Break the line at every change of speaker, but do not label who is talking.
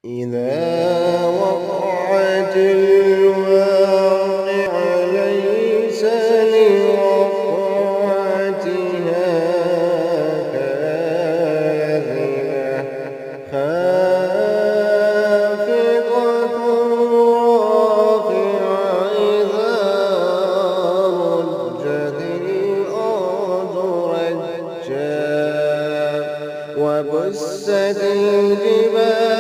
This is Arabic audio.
إذا وقعت الواقعة ليس لوقعتها كاذبة خافضة رافعة إذا رجت الأرض رجا وبست الجبال